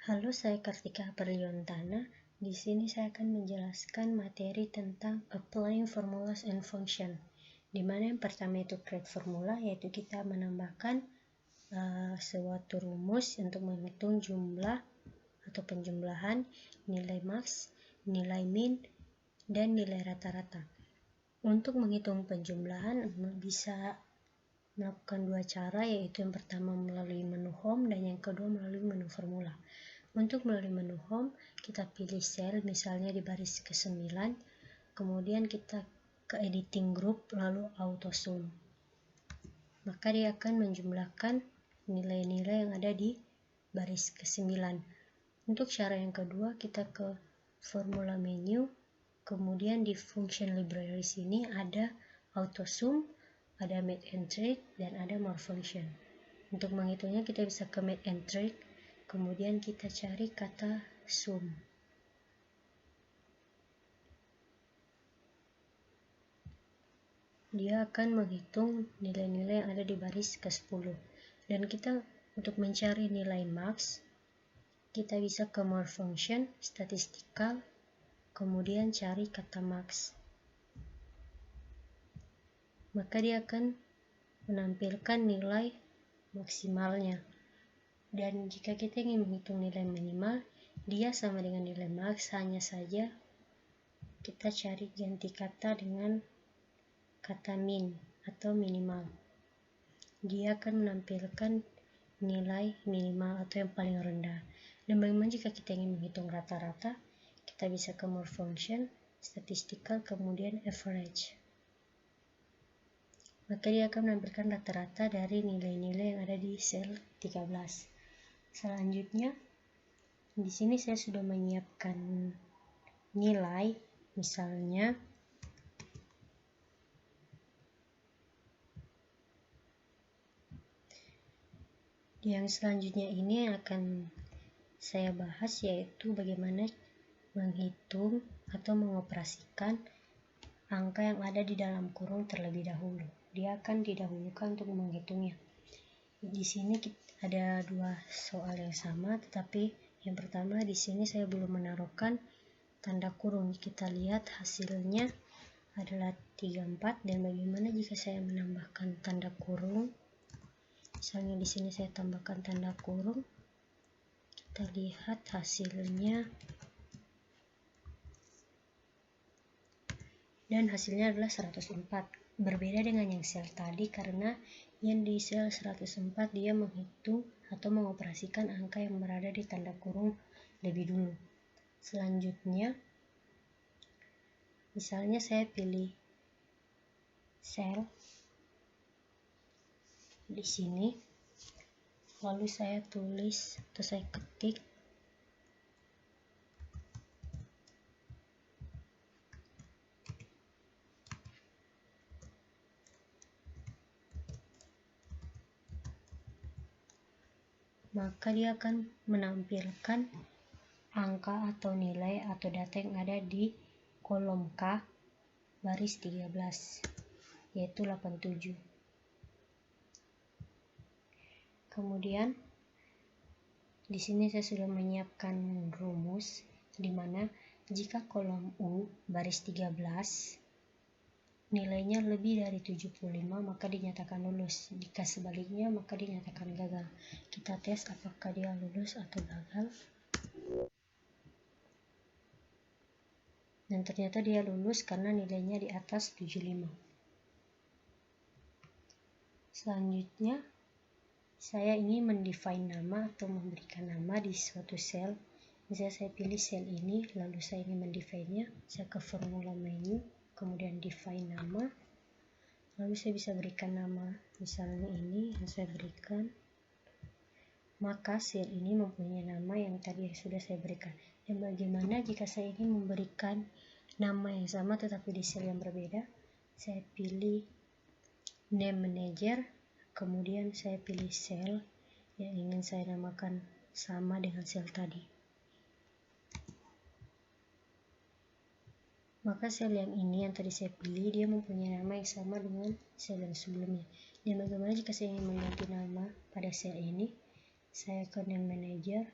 Halo, saya Kartika Perliontana. Di sini saya akan menjelaskan materi tentang applying formulas and function. Di mana yang pertama itu create formula, yaitu kita menambahkan suatu rumus untuk menghitung jumlah atau penjumlahan, nilai max, nilai min, dan nilai rata-rata. Untuk menghitung penjumlahan bisa melakukan dua cara, yaitu yang pertama melalui menu home dan yang kedua melalui menu formula. Untuk melalui menu home, kita pilih sel misalnya di baris ke-9, kemudian kita ke editing group lalu auto sum. Maka dia akan menjumlahkan nilai-nilai yang ada di baris ke-9. Untuk cara yang kedua, kita ke formula menu, kemudian di function library sini ada auto sum, ada make and trick, dan ada more function. Untuk menghitungnya kita bisa ke make and trick, kemudian kita cari kata sum. Dia akan menghitung nilai-nilai yang ada di baris ke-10. Dan kita untuk mencari nilai max, kita bisa ke more function, statistical, kemudian cari kata max. Maka dia akan menampilkan nilai maksimalnya. Dan jika kita ingin menghitung nilai minimal, dia sama dengan nilai max, hanya saja kita cari ganti kata dengan kata min atau minimal. Dia akan menampilkan nilai minimal atau yang paling rendah. Dan bagaimana jika kita ingin menghitung rata-rata, kita bisa ke more function, statistical, kemudian average. Maka dia akan menampilkan rata-rata dari nilai-nilai yang ada di sel 13. Selanjutnya, di sini saya sudah menyiapkan nilai, misalnya yang selanjutnya ini akan saya bahas, yaitu bagaimana menghitung atau mengoperasikan angka yang ada di dalam kurung terlebih dahulu. Dia akan didahulukan untuk menghitungnya. Di sini ada dua soal yang sama, tetapi yang pertama di sini saya belum menaruhkan tanda kurung. Kita lihat hasilnya adalah 34, dan bagaimana jika saya menambahkan tanda kurung. Misalnya di sini saya tambahkan tanda kurung. Kita lihat hasilnya. Dan hasilnya adalah 104. Berbeda dengan yang sel tadi, karena yang di sel 104 dia menghitung atau mengoperasikan angka yang berada di tanda kurung lebih dulu. Selanjutnya, misalnya saya pilih sel di sini, lalu saya tulis atau saya ketik maka dia akan menampilkan angka atau nilai atau data yang ada di kolom K baris 13, yaitu 87. Kemudian di sini saya sudah menyiapkan rumus di mana jika kolom U baris 13 nilainya lebih dari 75 maka dinyatakan lulus. Jika sebaliknya maka dinyatakan gagal. Kita tes apakah dia lulus atau gagal. Dan ternyata dia lulus karena nilainya di atas 75. Selanjutnya, saya ingin mendefine nama atau memberikan nama di suatu sel. Misalnya saya pilih sel ini, lalu saya ingin mendefine-nya. Saya ke formula menu, kemudian define nama. Lalu saya bisa berikan nama, misalnya ini yang saya berikan. Maka sel ini mempunyai nama yang tadi sudah saya berikan. Dan bagaimana jika saya ingin memberikan nama yang sama tetapi di sel yang berbeda? Saya pilih name manager, kemudian saya pilih sel yang ingin saya namakan sama dengan sel tadi. Maka sel yang ini yang tadi saya pilih, dia mempunyai nama yang sama dengan sel yang sebelumnya. Dan bagaimana jika saya ingin mengganti nama pada sel ini? Saya ke name manager,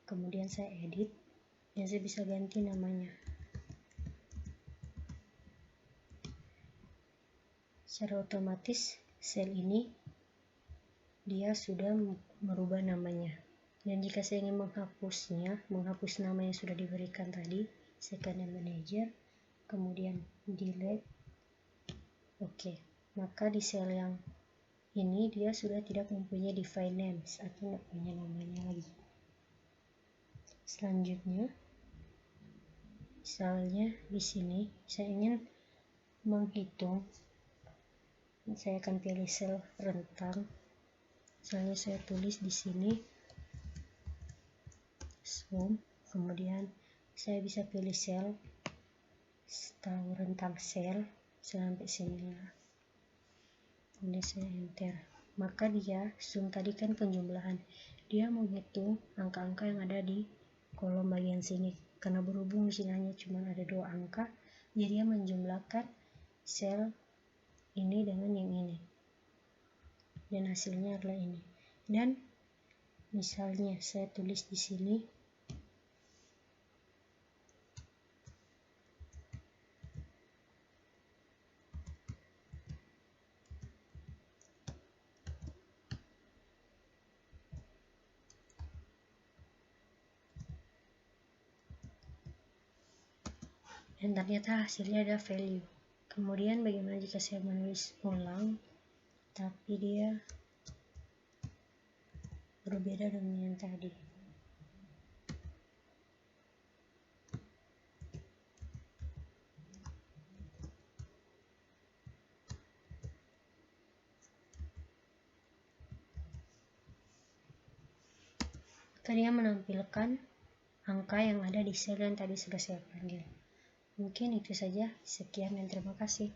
kemudian saya edit, dan saya bisa ganti namanya. Secara otomatis sel ini dia sudah merubah namanya. Dan jika saya ingin menghapus nama yang sudah diberikan tadi, saya akan manager, kemudian delete. Oke, maka di sel yang ini dia sudah tidak mempunyai define names atau tidak punya namanya lagi. Selanjutnya, misalnya di sini saya ingin menghitung, saya akan pilih sel rentang. Misalnya saya tulis di sini sum, kemudian saya bisa pilih sel tahu rentang sel sampai sini lah. Kemudian saya enter. Maka dia sum tadi kan penjumlahan. Dia menghitung angka-angka yang ada di kolom bagian sini. Karena berhubung di sini hanya cuma ada 2 angka, jadi dia menjumlahkan sel ini dengan yang ini. Dan hasilnya adalah ini. Dan misalnya saya tulis di sini dan ternyata hasilnya ada value. Kemudian bagaimana jika saya menulis ulang tapi dia berbeda dengan yang tadi? Maka dia menampilkan angka yang ada di sel yang tadi sudah saya panggil. Mungkin itu saja. Sekian dan terima kasih.